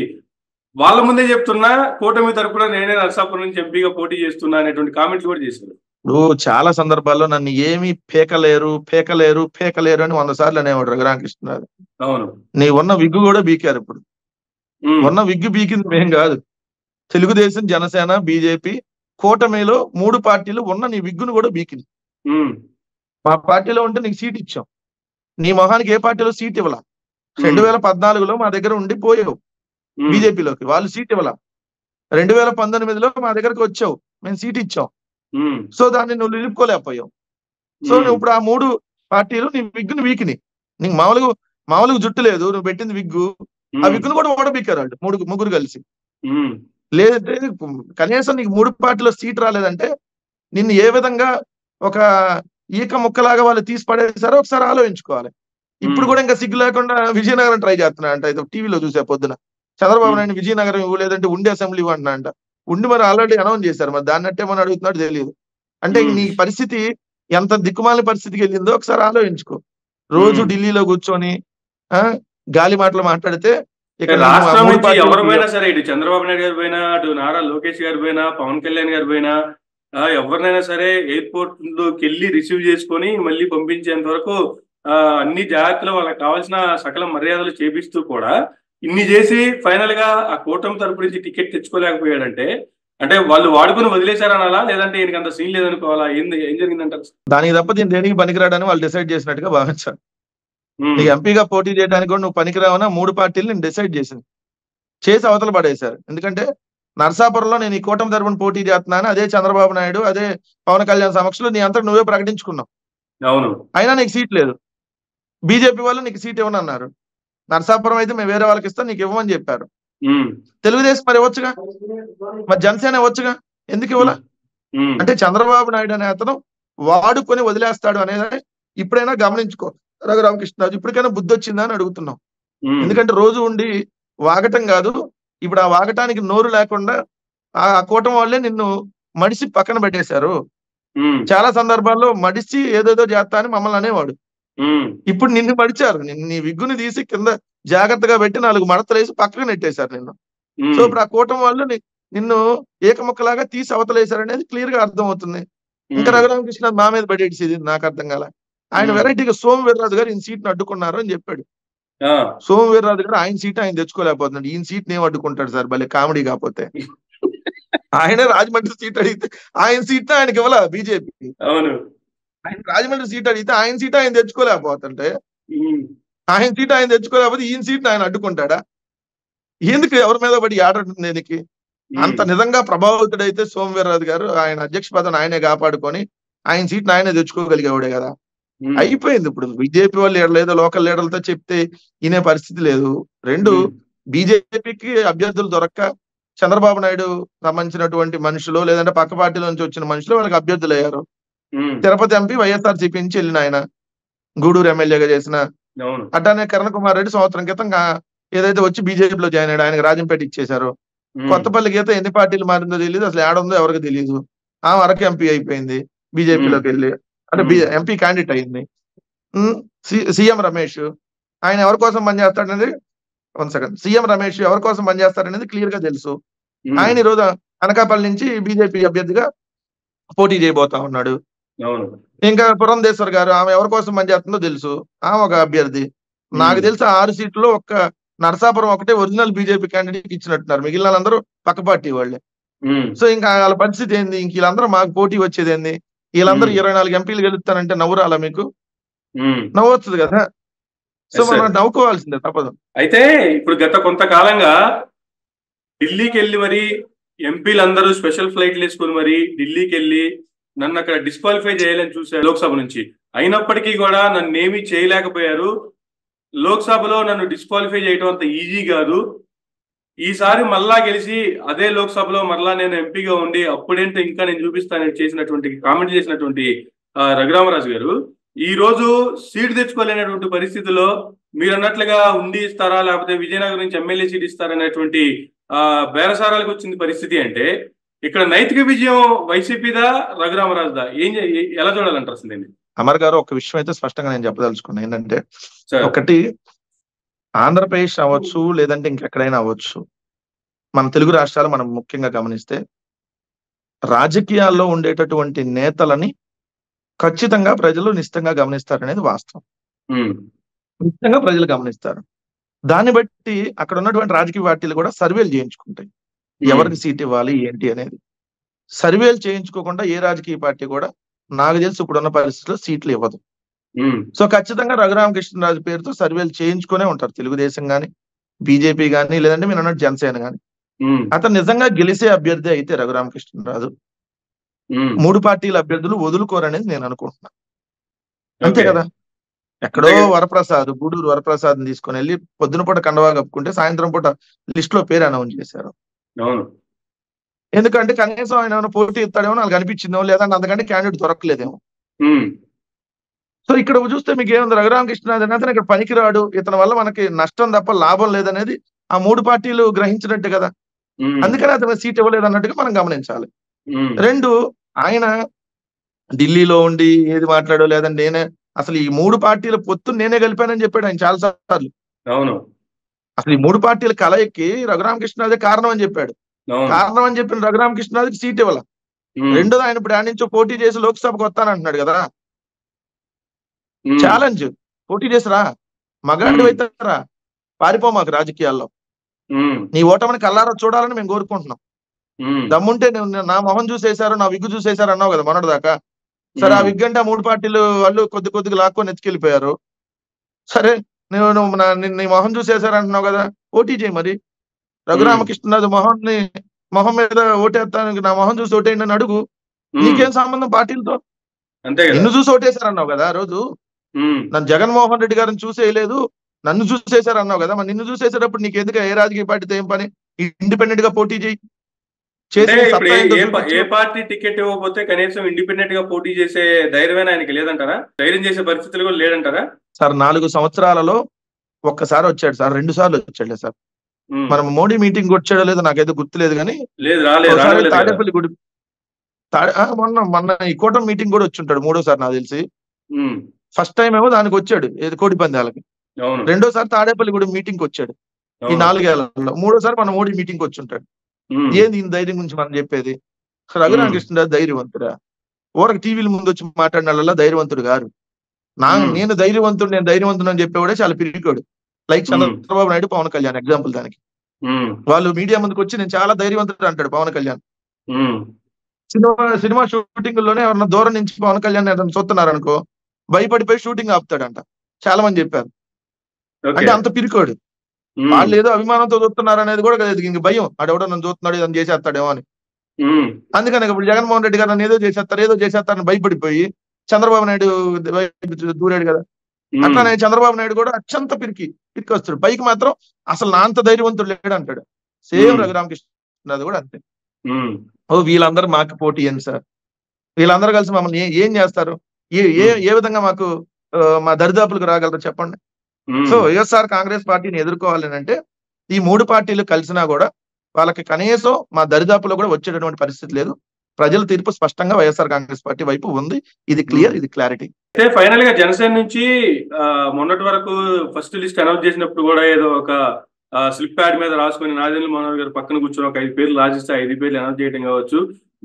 వాళ్ళ ముందే చెప్తున్నా, కూటమి తరపున నేనే నరసాపురం నుంచి ఎంపీగా పోటీ చేస్తున్నా అనేటువంటి కామెంట్లు కూడా చేశారు. ఇప్పుడు చాలా సందర్భాల్లో నన్ను ఏమీ పేకలేరు అని 100 సార్లు అనేవాడు రఘురామకృష్ణరాజు. అవును, నీ ఉన్న విగ్గు కూడా బీకారు. ఇప్పుడు ఉన్న విగ్గు బీకింది మేం కాదు, తెలుగుదేశం, జనసేన, బీజేపీ కూటమిలో 3 పార్టీలు ఉన్న నీ విగ్గును కూడా బీకింది. మా పార్టీలో ఉంటే నీకు సీట్ ఇచ్చాం, నీ మొహానికి ఏ పార్టీలో సీట్ ఇవ్వాల. 2014లో మా దగ్గర ఉండి పోయావు బీజేపీలోకి, వాళ్ళు సీట్ ఇవ్వాల. 2019లో మా దగ్గరకు వచ్చావు, మేము సీట్ ఇచ్చాం. ఉమ్, సో దాన్ని నువ్వు నిలుపుకోలేకపోయావు. సో నువ్వు ఇప్పుడు ఆ 3 పార్టీలు నీ విగ్గుని వీకిని. నీకు మామూలుగా జుట్టు లేదు, నువ్వు పెట్టింది విగ్గు. ఆ విగ్గును కూడా ఓడబిక్కారు వాళ్ళు ముగ్గురు కలిసి. ఉమ్, లేదంటే కనీసం నీకు 3 పార్టీలో సీట్ రాలేదంటే నిన్ను ఏ విధంగా ఒక ఈక ముక్కలాగా వాళ్ళు తీసి పడేసారో ఒకసారి ఆలోచించుకోవాలి. ఇప్పుడు కూడా ఇంకా సిగ్గు లేకుండా విజయనగరం ట్రై చేస్తున్నా అంట. ఇది టీవీలో చూసా పొద్దున. చంద్రబాబు నాయుడు విజయనగరం ఇవ్వు, లేదంటే ఉండి అసెంబ్లీ ఇవ్వంటున్నా అంట. ఉండి మరి ఆల్రెడీ అనౌన్స్ చేశారు, మరి దాన్ని అట్టేమని అడుగుతున్నాడు తెలియదు. అంటే నీ పరిస్థితి ఎంత దిక్కుమాలిన పరిస్థితికి వెళ్ళిందో ఒకసారి ఆలోచించుకో. రోజు ఢిల్లీలో కూర్చొని గాలి మాటలు మాట్లాడితే ఇక్కడ రాష్ట్రం నుంచి ఎవరు పోయినా సరే, ఇటు చంద్రబాబు నాయుడు గారి పోయినా, అటు నారా లోకేష్ గారి పోయినా, పవన్ కళ్యాణ్ గారి పోయినా, ఎవరినైనా సరే ఎయిర్పోర్ట్ లోకి వెళ్ళి రిసీవ్ చేసుకొని మళ్ళీ పంపించేంత వరకు అన్ని జాగ్రత్తలు వాళ్ళకి కావాల్సిన సకల మర్యాదలు చేపిస్తూ కూడా ఇన్ని చేసి ఫైనల్ గా ఆ కూటమి తరపు నుంచి టికెట్ తెచ్చుకోలేకపోయాడంటే, అంటే వాళ్ళు వాడుకుని వదిలేశారనాలా, లేదంటే ఈయనకి అంత సీన్ లేదనుకోవాలా? ఏం జరిగిందంటారు? దానికి తప్ప దీని దేనికి పనికిరాడని వాళ్ళు డిసైడ్ చేసినట్టుగా భావించారు. నీకు ఎంపీగా పోటీ చేయడానికి కూడా నువ్వు పనికిరావనా 3 పార్టీలు నేను డిసైడ్ చేసి అవతల పడేశారు. ఎందుకంటే నరసాపురంలో నేను ఈ కూటమి తరపున పోటీ చేస్తున్నాను, అదే చంద్రబాబు నాయుడు, అదే పవన్ కళ్యాణ్ సమక్షంలో నీ అంతా నువ్వే ప్రకటించుకున్నావు. అవును. అయినా నీకు సీట్ లేదు. బీజేపీ వాళ్ళు నీకు సీట్ ఇవ్వనన్నారు. నరసాపురం అయితే మేము వేరే వాళ్ళకి ఇస్తాం, నీకు ఇవ్వమని చెప్పారు. తెలుగుదేశం మరి ఇవ్వచ్చుగా, మరి జనసేన ఇవ్వచ్చుగా, ఎందుకు ఇవ్వాల? అంటే చంద్రబాబు నాయుడు అనే అతను వాడుకొని వదిలేస్తాడు అనేది ఇప్పుడైనా గమనించుకో రఘురామకృష్ణరాజు. ఇప్పటికైనా బుద్ధి వచ్చిందా అని అడుగుతున్నాం. ఎందుకంటే రోజు ఉండి వాగటం కాదు, ఇప్పుడు ఆ వాగటానికి నోరు లేకుండా ఆ కూటమి వాళ్ళే నిన్ను మడిసి పక్కన పెట్టేశారు. చాలా సందర్భాల్లో మడిసి ఏదేదో చేస్తా అని మమ్మల్ని అనేవాడు. ఇప్పుడు నిన్ను మడిచారు, నీ విగ్గుని తీసి కింద జాగ్రత్తగా పెట్టి 4 మడతలు వేసి పక్కన నెట్టేశారు నిన్ను. సో ఇప్పుడు ఆ కూటమి వాళ్ళు నిన్ను ఏకముక్కలాగా తీసి అవతలేశారు అనేది క్లియర్ గా అర్థం అవుతుంది. ఇంకా రఘురామకృష్ణ మా మీద పడేసి నాకు అర్థం కాల. ఆయన వెరైటీగా సోము వీర్రాజు గారు ఈయన సీట్ని అడ్డుకున్నారు అని చెప్పాడు. సోము వీర్రాజు గారు ఆయన సీట్ ఆయన తెచ్చుకోలేకపోతున్నాడు. ఈయన సీట్ ఏం అడ్డుకుంటాడు సార్, భలే కామెడీ. కాకపోతే ఆయన రాజమండ్రి సీట్ అడిగితే ఆయన సీట్ ఆయనకి ఇవ్వాల బీజేపీ. ఆయన రాజమండ్రి సీట్ అడిగితే ఆయన సీట్ ఆయన తెచ్చుకోలేకపోతుంటే, ఆయన సీట్ ఆయన తెచ్చుకోలేకపోతే ఈయన సీట్ ఆయన అడ్డుకుంటాడా? ఎందుకు ఎవరి మీద పడి ఆడటం దేనికి? అంత నిజంగా ప్రభావితుడైతే సోము వీర్రాజు గారు ఆయన అధ్యక్ష పదవిని ఆయనే కాపాడుకొని ఆయన సీట్ని ఆయనే తెచ్చుకోగలిగేవాడే కదా. అయిపోయింది. ఇప్పుడు బీజేపీ వాళ్ళు ఏదో లోకల్ లీడర్లతో చెప్తే వినే పరిస్థితి లేదు. 2 బీజేపీకి అభ్యర్థులు దొరక్క చంద్రబాబు నాయుడు సంబంధించినటువంటి మనుషులు, లేదంటే పక్క పార్టీల నుంచి వచ్చిన మనుషులు వాళ్ళకి అభ్యర్థులు అయ్యారు. తిరుపతి ఎంపీ వైఎస్ఆర్సీపీ నుంచి వెళ్ళిన ఆయన, గూడూరు ఎమ్మెల్యేగా చేసిన, అట్లానే కిరణ్ కుమార్ రెడ్డి సంవత్సరం క్రితం ఏదైతే వచ్చి బీజేపీలో జాయిన్ అయ్యాడు, ఆయనకు రాజంపేట ఇచ్చేశారు. కొత్తపల్లి గీత ఎన్ని పార్టీలు మారిందో తెలియదు, అసలు ఏడుందో ఎవరికి తెలియదు. ఆ వరకు ఎంపీ అయిపోయింది, బీజేపీలోకి వెళ్ళి అంటే ఎంపీ క్యాండిడేట్ అయింది. సీఎం రమేష్ ఆయన ఎవరి కోసం పనిచేస్తాడనేది సీఎం రమేష్ ఎవరి కోసం పనిచేస్తాడనేది క్లియర్ గా తెలుసు. ఆయన ఈ రోజు అనకాపల్లి నుంచి బీజేపీ అభ్యర్థిగా పోటీ చేయబోతా ఉన్నాడు. ఇంకా పురంధేశ్వర్ గారు ఆమె ఎవరి కోసం పనిచేస్తుందో తెలుసు, ఆమె ఒక అభ్యర్థి. నాకు తెలిసి 6 సీట్లలో ఒక్క నరసాపురం ఒకటే ఒరిజినల్ బీజేపీ క్యాండిడేట్ ఇచ్చినట్టున్నారు, మిగిలిన వాళ్ళందరూ పక్క పార్టీ వాళ్ళే. సో ఇంకా వాళ్ళ పరిస్థితి ఏంది? ఇంక వీళ్ళందరూ మాకు పోటీ వచ్చేది ఏంది? వీళ్ళందరూ 24 ఎంపీలు గెలుస్తానంటే నవ్వురాలా మీకు? నవ్వొస్తుంది కదా. సో మనం నవ్వుకోవాల్సిందే, తప్పదు. అయితే ఇప్పుడు గత కొంతకాలంగా ఢిల్లీకి వెళ్ళి మరి ఎంపీలందరూ స్పెషల్ ఫ్లైట్లు వేసుకుని మరి ఢిల్లీకి వెళ్ళి నన్ను అక్కడ డిస్క్వాలిఫై చేయాలని చూశారు లోక్సభ నుంచి. అయినప్పటికీ కూడా నన్ను ఏమీ చేయలేకపోయారు. లోక్సభలో నన్ను డిస్క్వాలిఫై చేయడం అంత ఈజీ కాదు. ఈసారి మళ్ళా గెలిచి అదే లోక్సభలో మరలా నేను ఎంపీగా ఉండి అప్పుడేంటో ఇంకా నేను చూపిస్తానని చేసినటువంటి కామెంట్ చేసినటువంటి రఘురామరాజు గారు ఈ రోజు సీట్ తెచ్చుకోలేనటువంటి పరిస్థితిలో మీరు అన్నట్లుగా ఉండి ఇస్తారా, లేకపోతే విజయనగరం నుంచి ఎమ్మెల్యే సీట్ ఇస్తారనేటువంటి బేరసారాలకు వచ్చింది పరిస్థితి. అంటే ఇక్కడ నైతిక విజయం వైసీపీదా రఘురామరాజుదా? ఎలా చూడాలంటారు అసలు? అమర్ గారు ఒక విషయం అయితే స్పష్టంగా నేను చెప్పదలుచుకున్నాను ఏంటంటే, ఒకటి ఆంధ్రప్రదేశ్ అవ్వచ్చు, లేదంటే ఇంకెక్కడైనా అవ్వచ్చు, మన తెలుగు రాష్ట్రాలు మనం ముఖ్యంగా గమనిస్తే రాజకీయాల్లో ఉండేటటువంటి నేతలని ఖచ్చితంగా ప్రజలు నిశ్చితంగా గమనిస్తారనేది వాస్తవం. నిశ్చితంగా ప్రజలు గమనిస్తారు. దాన్ని బట్టి అక్కడ ఉన్నటువంటి రాజకీయ పార్టీలు కూడా సర్వేలు చేయించుకుంటాయి, ఎవరికి సీట్ ఇవ్వాలి ఏంటి అనేది. సర్వేలు చేయించుకోకుండా ఏ రాజకీయ పార్టీ కూడా నాకు తెలిసి ఇప్పుడున్న పరిస్థితుల్లో సీట్లు ఇవ్వదు. సో ఖచ్చితంగా రఘురామకృష్ణరాజు పేరుతో సర్వేలు చేయించుకునే ఉంటారు తెలుగుదేశం గాని, బీజేపీ గాని, లేదంటే మీరు అన్నట్టు జనసేన గాని. అతను నిజంగా గెలిచే అభ్యర్థి అయితే రఘురామకృష్ణరాజు 3 పార్టీల అభ్యర్థులు వదులుకోరనేది నేను అనుకుంటున్నా. అంతే ఓకే. కదా. ఎక్కడో అంతే కదా. వరప్రసాద్, గూడూరు వరప్రసాద్ తీసుకొని వెళ్ళి పొద్దున పూట కండవా కప్పుకుంటే సాయంత్రం పూట లిస్ట్ లో పేరు అనౌన్స్ చేశారు. అవును. ఎందుకంటే కనీసం ఆయన ఏమైనా పోటీ ఇస్తాడేమో నాకు అనిపించిందేమో, లేదంటే అంతకంటే క్యాండిడేట్ దొరకలేదేమో. సో ఇక్కడ చూస్తే మీకు ఏముంది, రఘురామకృష్ణరాజు అతను ఇక్కడ పనికిరాడు, ఇతని వల్ల మనకి నష్టం తప్ప లాభం లేదనేది ఆ 3 పార్టీలు గ్రహించినట్టు కదా. అందుకని అతను సీట్ ఇవ్వలేదు అన్నట్టుగా మనం గమనించాలి. 2, ఆయన ఢిల్లీలో ఉండి ఏది మాట్లాడో, లేదంటే నేనే అసలు ఈ 3 పార్టీల పొత్తు నేనే కలిపానని చెప్పాడు ఆయన చాలా సార్లు. అవును. అసలు ఈ 3 పార్టీల కలయికి రఘురామకృష్ణరాజే కారణం అని చెప్పాడు. అవును. కారణం అని చెప్పిన రఘురామకృష్ణరాజుకి సీట్ ఇవ్వాల. రెండోది ఆయన ఇప్పుడు ఆడ నుంచో పోటీ చేసి లోక్సభకు వస్తానంటున్నాడు కదా. ఛాలెంజ్, పోటీ చేసిరా, మగాడి అవుతారా, పారిపో మాకు రాజకీయాల్లో, నీ ఓటమిని కల్లారా చూడాలని మేము కోరుకుంటున్నాం. దమ్ముంటే నువ్వు నా మొహం చూసేశారు, నా విగ్గు చూసేశారు అన్నావు కదా మొన్నటి దాకా. సరే ఆ విగ్ అంటే 3 పార్టీలు వాళ్ళు కొద్దిగా లాక్కొని ఎత్తుకెళ్ళిపోయారు. సరే నువ్వు నీ మొహం చూసేశారు అంటున్నావు కదా, పోటీ చేయి మరి. రఘురామకృష్ణరాజు మొహం మీద ఓటేస్తాను, నా మొహం చూసి ఓటేయండి అని అడుగు. నీకేం సంబంధం పార్టీలతో? నిన్ను చూసి ఓటేశారు అన్నావు కదా ఆ రోజు. నన్ను జగన్మోహన్ రెడ్డి గారిని చూసేయలేదు, నన్ను చూసేశారు అన్నావు కదా. మరి నిన్ను చూసేసేటప్పుడు నీకు ఎందుకు, ఏ రాజకీయ పార్టీతో ఏం పని? ఇండిపెండెంట్ గా పోటీ చేయి. ఏ పార్టీ టికెట్ ఇవ్వకపోతే కనీసం ఇండిపెండెంట్ గా పోటీ చేసే ధైర్యమైన ఆయనకి లేదంటారా? ధైర్యం చేసే పరిస్థితులు కూడా లేదంటారా? సార్ 4 సంవత్సరాలలో ఒక్కసారి వచ్చాడు సార్, 2 సార్లు వచ్చాడు సార్. మనం మోడీ మీటింగ్ వచ్చాడో లేదో నాకైతే గుర్తులేదు కానీ తాడేపల్లి గుడి మొన్న ఈ కూటమి మీటింగ్ కూడా వచ్చి ఉంటాడు 3వ సారి నాకు తెలిసి. ఫస్ట్ టైం ఏమో దానికి వచ్చాడు, ఏది కోడి పందాలకి. 2వ సారి తాడేపల్లి గుడి మీటింగ్ వచ్చాడు ఈ 4 ఏళ్లలో. 3వ సారి మన మోడీ మీటింగ్ వచ్చి ఉంటాడు. ఏంది ఈ ధైర్యం గురించి మనం చెప్పేది? రఘురామకృష్ణరాజు ధైర్యవంతుడా? ఊరకు టీవీల ముందు వచ్చి మాట్లాడిన ధైర్యవంతుడు గారు. నేను ధైర్యవంతుడు అని చెప్పేవాడే చాలా పిరికోడు. లైక్ చంద్రబాబు నాయుడు, పవన్ కళ్యాణ్ ఎగ్జాంపుల్ దానికి. వాళ్ళు మీడియా ముందుకు వచ్చి నేను చాలా ధైర్యవంతుడు అంటాడు పవన్ కళ్యాణ్. సినిమా షూటింగ్ లోనే ఎవరన్నా దూరం నుంచి పవన్ కళ్యాణ్ ఎవరైనా చూస్తున్నారు అనుకో, భయపడిపోయి షూటింగ్ ఆపుతాడంట. చాలా మంది చెప్పారు. అంటే అంత పిరికోడు. వాళ్ళు ఏదో అభిమానంతో చూస్తున్నారు అనేది కూడా లేదు, ఇంక భయం, ఆడెవడో నన్ను చూస్తున్నాడు ఏదో చేసేస్తాడేమో అని. అందుకని ఇప్పుడు జగన్మోహన్ రెడ్డి గారు నన్ను ఏదో చేసేస్తారని భయపడిపోయి చంద్రబాబు నాయుడు దూరాడు కదా. అట్లానే చంద్రబాబు నాయుడు కూడా అత్యంత పిరికి వస్తాడు, పైకి మాత్రం అసలు నా అంత ధైర్యవంతుడు లేడు అంటాడు. సేమ్ రఘురామకృష్ణరాజు కూడా అంతే. వీళ్ళందరూ మాకు పోటీ ఏంటి సార్, వీళ్ళందరూ కలిసి మమ్మల్ని ఏం చేస్తారు, ఏ విధంగా మాకు మా దరిదాపులకు రాగలరు చెప్పండి. సో వైఎస్ఆర్ కాంగ్రెస్ పార్టీని ఎదుర్కోవాలి అంటే ఈ 3 పార్టీలు కలిసినా కూడా వాళ్ళకి కనీసం మా దరిదాపులో కూడా వచ్చేటటువంటి పరిస్థితి లేదు. ప్రజల తీర్పు స్పష్టంగా వైఎస్ఆర్ కాంగ్రెస్ పార్టీ వైపు ఉంది. ఇది క్లియర్, ఇది క్లారిటీ. అయితే ఫైనల్ గా జనసేన నుంచి మొన్నటి వరకు ఫస్ట్ లిస్ట్ అనౌన్స్ చేసినప్పుడు కూడా ఏదో ఒక స్లిప్ ప్యాడ్ మీద రాసుకుని నాదెండ్ల మనోహర్ గారు పక్కన కూర్చొని ఒక 5 పేర్లు రాసిస్తే 5 పేర్లు అనౌన్స్ చేయడం కావచ్చు,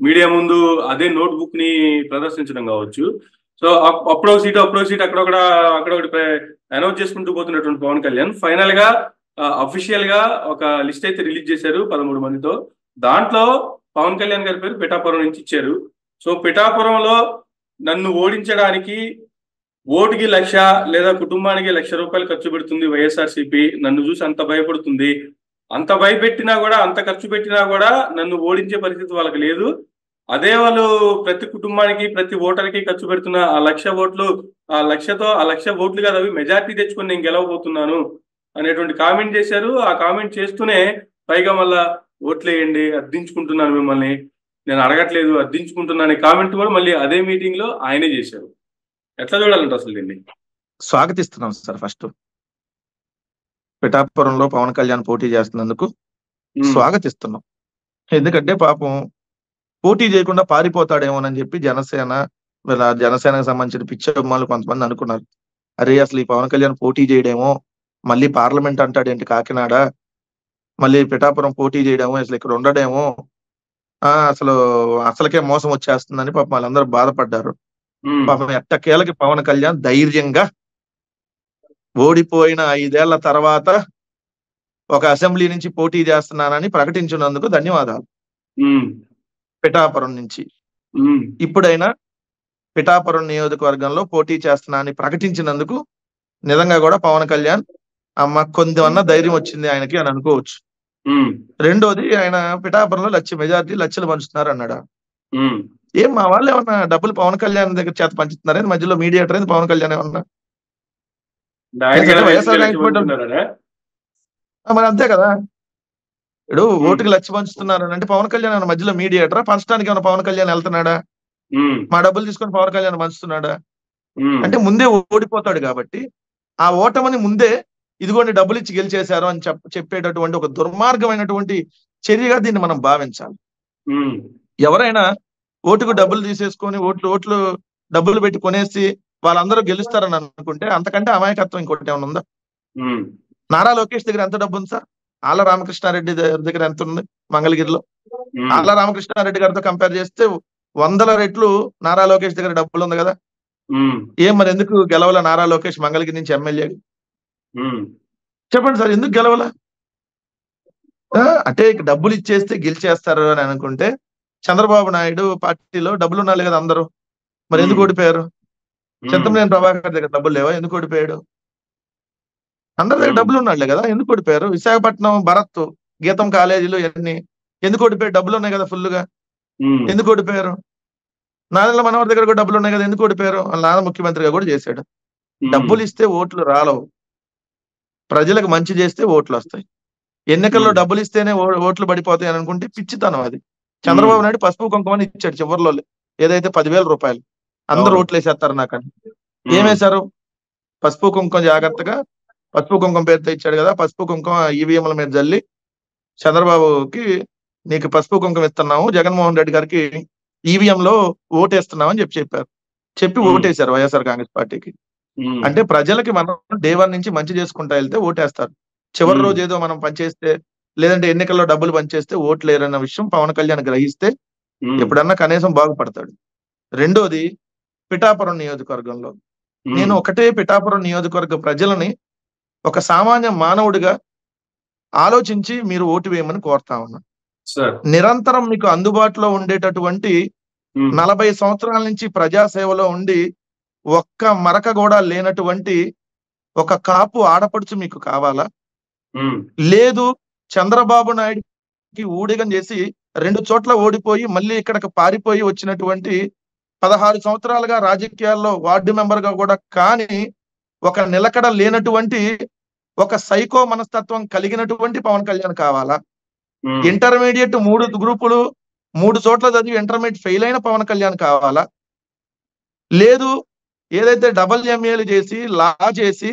మీడియా ముందు అదే నోట్ బుక్ ని ప్రదర్శించడం కావచ్చు. సో అప్పుడో సీట్ అక్కడొకటి అనౌన్స్ చేసుకుంటూ పోతున్నటువంటి పవన్ కళ్యాణ్ ఫైనల్ గా అఫీషియల్ గా ఒక లిస్ట్ అయితే రిలీజ్ చేశారు 13 మందితో. దాంట్లో పవన్ కళ్యాణ్ గారి పేరు పిఠాపురం నుంచి ఇచ్చారు. సో పిఠాపురంలో నన్ను ఓడించడానికి ఓటుకి 1,00,000 లేదా కుటుంబానికి 1,00,000 రూపాయలు ఖర్చు పెడుతుంది వైఎస్ఆర్సీపీ. నన్ను చూసి అంత భయపడుతుంది, అంత భయపెట్టినా కూడా, అంత ఖర్చు పెట్టినా కూడా నన్ను ఓడించే పరిస్థితి వాళ్ళకి లేదు. అదే వాళ్ళు ప్రతి కుటుంబానికి, ప్రతి ఓటర్కి ఖర్చు పెడుతున్న ఆ 1,00,000 ఓట్లు, ఆ 1,00,000 ఓట్లు కదా అవి మెజార్టీ తెచ్చుకొని నేను గెలవబోతున్నాను అనేటువంటి కామెంట్ చేశారు. ఆ కామెంట్ చేస్తూనే పైగా మళ్ళా ఓట్లేయండి, అర్థించుకుంటున్నాను మిమ్మల్ని, నేను అడగట్లేదు అర్థించుకుంటున్నాను కామెంట్ కూడా మళ్ళీ అదే మీటింగ్ లో ఆయనే చేశారు. ఎట్లా చూడాలంటే అసలు దీన్ని? స్వాగతిస్తున్నాం సార్. ఫస్ట్ పిఠాపురంలో పవన్ కళ్యాణ్ పోటీ చేస్తున్నందుకు స్వాగతిస్తున్నాం. ఎందుకంటే పాపం పోటీ చేయకుండా పారిపోతాడేమోనని చెప్పి జనసేనకు సంబంధించిన పిచ్చి అభిమానులు కొంతమంది అనుకున్నారు. అరే అసలు ఈ పవన్ కళ్యాణ్ పోటీ చేయడేమో, మళ్ళీ పార్లమెంట్ అంటాడేంటి కాకినాడ, మళ్ళీ పిఠాపురం పోటీ చేయడమో, అసలు ఇక్కడ ఉండడేమో, అసలుకే మోసం వచ్చేస్తుందని పాపం వాళ్ళందరూ బాధపడ్డారు. పాపం ఎట్టకేలకి పవన్ కళ్యాణ్ ధైర్యంగా ఓడిపోయిన 5 ఏళ్ల తర్వాత ఒక అసెంబ్లీ నుంచి పోటీ చేస్తున్నానని ప్రకటించినందుకు ధన్యవాదాలు. పిఠాపురం నుంచి ఇప్పుడైనా పిఠాపురం నియోజకవర్గంలో పోటీ చేస్తున్నా అని ప్రకటించినందుకు నిజంగా కూడా పవన్ కళ్యాణ్ అమ్మ కొంచెమన్నా ధైర్యం వచ్చింది ఆయనకి అని అనుకోవచ్చు. రెండోది, ఆయన పిఠాపురంలో 1,00,000 మెజార్టీ 1,00,000 పంచుతున్నారు అన్నాడు. ఏం మా వాళ్ళు ఏమన్నా డబ్బులు పవన్ కళ్యాణ్ దగ్గర చేత పంచుతున్నారా? మధ్యలో మీడియేటర్ అనేది పవన్ కళ్యాణ్ ఏమన్నా? వైఎస్ఆర్ కాంగ్రెస్ పార్టీ మరి అంతే కదా. ఇప్పుడు ఓటుకి లక్ష పంచుతున్నారు అంటే పవన్ కళ్యాణ్ ఏమన్నా మధ్యలో మీడియేటరా? పంచడానికి ఏమన్నా పవన్ కళ్యాణ్ వెళ్తున్నాడా? మా డబ్బులు తీసుకొని పవన్ కళ్యాణ్ పంచుతున్నాడా? అంటే ముందే ఓడిపోతాడు కాబట్టి ఆ ఓటమని ముందే ఇదిగోండి డబ్బులు ఇచ్చి గెలిచేశారు అని చెప్పేటటువంటి ఒక దుర్మార్గమైనటువంటి చర్యగా దీన్ని మనం భావించాలి. ఎవరైనా ఓటుకు డబ్బులు తీసేసుకొని ఓట్లు డబ్బులు పెట్టి కొనేసి వాళ్ళందరూ గెలుస్తారని అనుకుంటే అంతకంటే అమాయకత్వం ఇంకోటి ఏమైనా ఉందా? నారా లోకేష్ దగ్గర ఎంత డబ్బు ఉంది సార్? ఆళ్ళ రామకృష్ణారెడ్డి దగ్గర ఎంత ఉంది మంగళగిరిలో? ఆళ్ళ రామకృష్ణారెడ్డి గారితో కంపేర్ చేస్తే 100 రెట్లు నారా లోకేష్ దగ్గర డబ్బులు ఉంది కదా. ఏం మరి ఎందుకు గెలవల నారా లోకేష్ మంగళగిరి నుంచి ఎమ్మెల్యే? చెప్పండి సార్, ఎందుకు గెలవల? అంటే డబ్బులు ఇచ్చేస్తే గెలిచేస్తారు అని అనుకుంటే చంద్రబాబు నాయుడు పార్టీలో డబ్బులు ఉండాలి కదా అందరూ. మరి ఎందుకు ఓడిపోయారు? చింతమనేని ప్రభాకర్ దగ్గర డబ్బులు లేవా? ఎందుకు ఓడిపోయాడు? అందరి దగ్గర డబ్బులు ఉన్నాళ్లే కదా, ఎందుకు ఓడిపోయారు? విశాఖపట్నం భరత్ గీతం కాలేజీలు ఇవన్నీ ఎందుకు ఓడిపోయారు? డబ్బులు ఉన్నాయి కదా ఫుల్ గా, ఎందుకు ఓడిపోయారు? నాదెళ్ల మనోహర్ దగ్గర కూడా డబ్బులు ఉన్నాయి కదా, ఎందుకు ఓడిపోయారు? వాళ్ళ నాన్న ముఖ్యమంత్రిగా కూడా చేశాడు. డబ్బులు ఇస్తే ఓట్లు రాలవు, ప్రజలకు మంచి చేస్తే ఓట్లు వస్తాయి. ఎన్నికల్లో డబ్బులు ఇస్తేనే ఓట్లు పడిపోతాయి అని అనుకుంటే పిచ్చితనం అది. చంద్రబాబు నాయుడు పసుపు కుంకుమని ఇచ్చాడు చివరిలో, ఏదైతే 10,000 రూపాయలు అందరూ ఓట్లు వేసేస్తారు నాకని. ఏమేశారు? పసుపు కుంకుమ జాగ్రత్తగా పసుపు కుంకుమ పేరుతో ఇచ్చాడు కదా, పసుపు కుంకుమ ఈవీఎంల మీద జల్లి చంద్రబాబుకి నీకు పసుపు కుంకుమ ఇస్తున్నాము, జగన్మోహన్ రెడ్డి గారికి ఈవీఎం లో ఓటేస్తున్నాం అని చెప్పారు. చెప్పి ఓటేశారు వైఎస్ఆర్ కాంగ్రెస్ పార్టీకి. అంటే ప్రజలకి మనం డే 1 నుంచి మంచి చేసుకుంటా వెళ్తే ఓటేస్తారు. చివరి రోజు ఏదో మనం పనిచేస్తే లేదంటే ఎన్నికల్లో డబ్బులు పనిచేస్తే ఓట్లు లేరన్న విషయం పవన్ కళ్యాణ్ గ్రహిస్తే ఎప్పుడన్నా కనీసం బాగుపడతాడు. రెండోది, పిఠాపురం నియోజకవర్గంలో నేను ఒకటే పిఠాపురం నియోజకవర్గ ప్రజలని ఒక సామాన్య మానవుడిగా ఆలోచించి మీరు ఓటు వేయమని కోరుతా ఉన్నా. నిరంతరం మీకు అందుబాటులో ఉండేటటువంటి 40 సంవత్సరాల నుంచి ప్రజాసేవలో ఉండి ఒక్క మరక కూడా లేనటువంటి ఒక కాపు ఆడపడుచు మీకు కావాలా? లేదు చంద్రబాబు నాయుడుకి ఊడిగం చేసి 2 చోట్ల ఓడిపోయి మళ్ళీ ఇక్కడికి పారిపోయి వచ్చినటువంటి 16 సంవత్సరాలుగా రాజకీయాల్లో వార్డు మెంబర్ గా కూడా కానీ ఒక నిలకడ లేనటువంటి ఒక సైకో మనస్తత్వం కలిగినటువంటి పవన్ కళ్యాణ్ కావాలా? ఇంటర్మీడియట్ 3 గ్రూపులు 3 చోట్ల చదివి ఇంటర్మీడియట్ ఫెయిల్ అయిన పవన్ కళ్యాణ్ కావాలా? లేదు ఏదైతే డబుల్ ఎంఏలు చేసి లా చేసి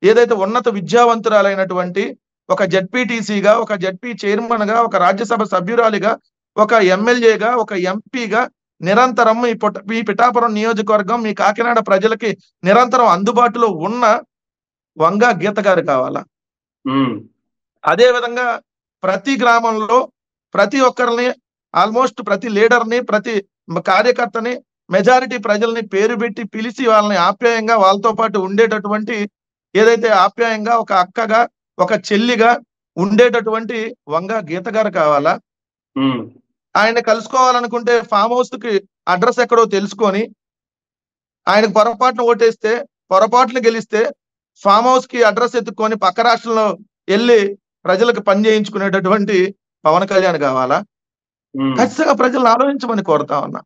ఏదైతే ఉన్నత విద్యావంతురాలైనటువంటి ఒక జడ్పీటీసీగా, ఒక జడ్పీ చైర్మన్ గా, ఒక రాజ్యసభ సభ్యురాలిగా, ఒక ఎమ్మెల్యేగా, ఒక ఎంపీగా నిరంతరం ఈ పిఠాపురం నియోజకవర్గం మీ కాకినాడ ప్రజలకి నిరంతరం అందుబాటులో ఉన్న వంగా గీత గారు కావాలా? అదే విధంగా ప్రతి గ్రామంలో ప్రతి ఒక్కరిని ఆల్మోస్ట్ ప్రతి లీడర్ని ప్రతి కార్యకర్తని మెజారిటీ ప్రజల్ని పేరు పెట్టి పిలిచి వాళ్ళని ఆప్యాయంగా వాళ్ళతో పాటు ఉండేటటువంటి ఏదైతే ఆప్యాయంగా ఒక అక్కగా ఒక చెల్లిగా ఉండేటటువంటి వంగా గీత గారు కావాలా? ఆయన కలుసుకోవాలనుకుంటే ఫామ్ హౌస్ కి అడ్రస్ ఎక్కడో తెలుసుకొని ఆయనకు పొరపాటును ఓటేస్తే పొరపాటును గెలిస్తే ఫామ్ హౌస్ కి అడ్రస్ ఎత్తుకొని పక్క రాష్ట్రంలో వెళ్ళి ప్రజలకు పని చేయించుకునేటటువంటి పవన్ కళ్యాణ్ కావాలా? ఖచ్చితంగా ప్రజలను ఆలోచించమని కోరుతా ఉన్నా.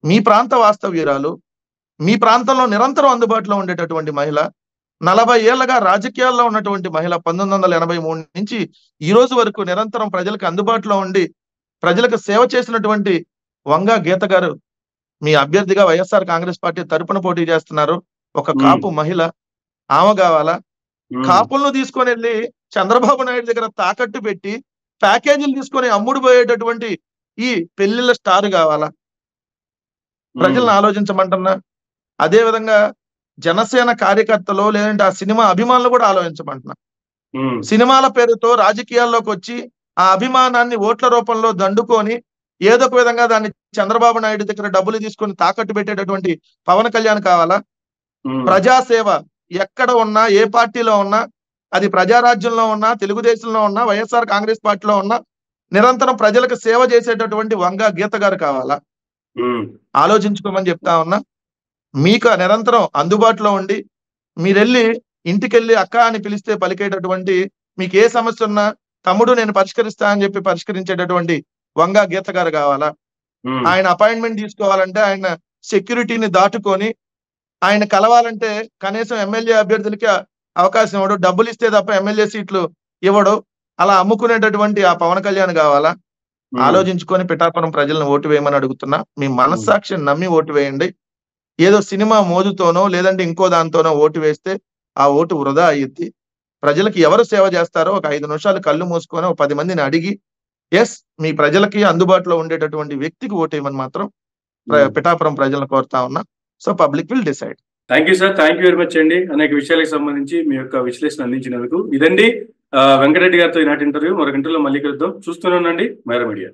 మీ ప్రాంత వాస్తవ్యురాలు, మీ ప్రాంతంలో నిరంతరం అందుబాటులో ఉండేటటువంటి మహిళ, 40 ఏళ్లుగా రాజకీయాల్లో ఉన్నటువంటి మహిళ, 1983 నుంచి ఈ రోజు వరకు నిరంతరం ప్రజలకు అందుబాటులో ఉండి ప్రజలకు సేవ చేసినటువంటి వంగా గీత గారు మీ అభ్యర్థిగా వైఎస్ఆర్ కాంగ్రెస్ పార్టీ తరపున పోటీ చేస్తున్నారు. ఒక కాపు మహిళ, ఆమె కావాలా? కాపులను తీసుకొని వెళ్ళి చంద్రబాబు నాయుడు దగ్గర తాకట్టు పెట్టి ప్యాకేజీలు తీసుకొని అమ్ముడు పోయేటటువంటి ఈ పెళ్లిళ్ళ స్టార్ కావాలా? ప్రజలను ఆలోచించమంటున్నా. అదే విధంగా జనసేన కార్యకర్తలు లేదంటే ఆ సినిమా అభిమానులు కూడా ఆలోచించమంటున్నా. సినిమాల పేరుతో రాజకీయాల్లోకి వచ్చి ఆ అభిమానాన్ని ఓట్ల రూపంలో దండుకొని ఏదో ఒక విధంగా దాన్ని చంద్రబాబు నాయుడు దగ్గర డబ్బులు తీసుకొని తాకట్టు పెట్టేటటువంటి పవన్ కళ్యాణ్ కావాలా? ప్రజాసేవ ఎక్కడ ఉన్నా, ఏ పార్టీలో ఉన్నా, అది ప్రజారాజ్యంలో ఉన్నా, తెలుగుదేశంలో ఉన్నా, వైఎస్ఆర్ కాంగ్రెస్ పార్టీలో ఉన్నా నిరంతరం ప్రజలకు సేవ చేసేటటువంటి వంగా గీత గారు కావాలా? ఆలోచించుకోమని చెప్తా ఉన్నా. మీకు నిరంతరం అందుబాటులో ఉండి మీరెళ్ళి ఇంటికెళ్ళి అక్క అని పిలిస్తే పలికేటటువంటి, మీకు ఏ సమస్య ఉన్నా తమ్ముడు నేను పరిష్కరిస్తా అని చెప్పి పరిష్కరించేటటువంటి వంగా గీత గారు కావాలా? ఆయన అపాయింట్మెంట్ తీసుకోవాలంటే ఆయన సెక్యూరిటీని దాటుకొని ఆయన కలవాలంటే కనీసం ఎమ్మెల్యే అభ్యర్థులకి అవకాశం ఇవ్వడు, డబ్బులు ఇస్తే తప్ప ఎమ్మెల్యే సీట్లు ఇవ్వడు. అలా అమ్ముకునేటటువంటి ఆ పవన్ కళ్యాణ్ కావాలా? ఆలోచించుకొని పిఠాపురం ప్రజలను ఓటు వేయమని అడుగుతున్నా. మీ మనస్సాక్షిని నమ్మి ఓటు వేయండి. ఏదో సినిమా మోజుతోనో లేదంటే ఇంకో దాంతోనో ఓటు వేస్తే ఆ ఓటు వృధా అయ్యిద్ది. ప్రజలకి ఎవరు సేవ చేస్తారో ఒక 5 నిమిషాలు కళ్ళు మూసుకొని ఒక 10 మందిని అడిగి ఎస్ మీ ప్రజలకి అందుబాటులో ఉండేటటువంటి వ్యక్తికి ఓటేయమని మాత్రం పిఠాపురం ప్రజలను కోరుతా ఉన్నా. So public will decide. Thank you sir, thank you very much అండి. అనేక విషయాలకు సంబంధించి మీ యొక్క విశ్లేషణ అందించినందుకు. ఇదండి వెంకటరెడ్డి గారితో ఈనాటి ఇంటర్వ్యూ. మరొక ఇంటర్వ్యూలో మళ్ళీ కలుద్దాం. చూస్తూనే ఉండండి మైరా మీడియా.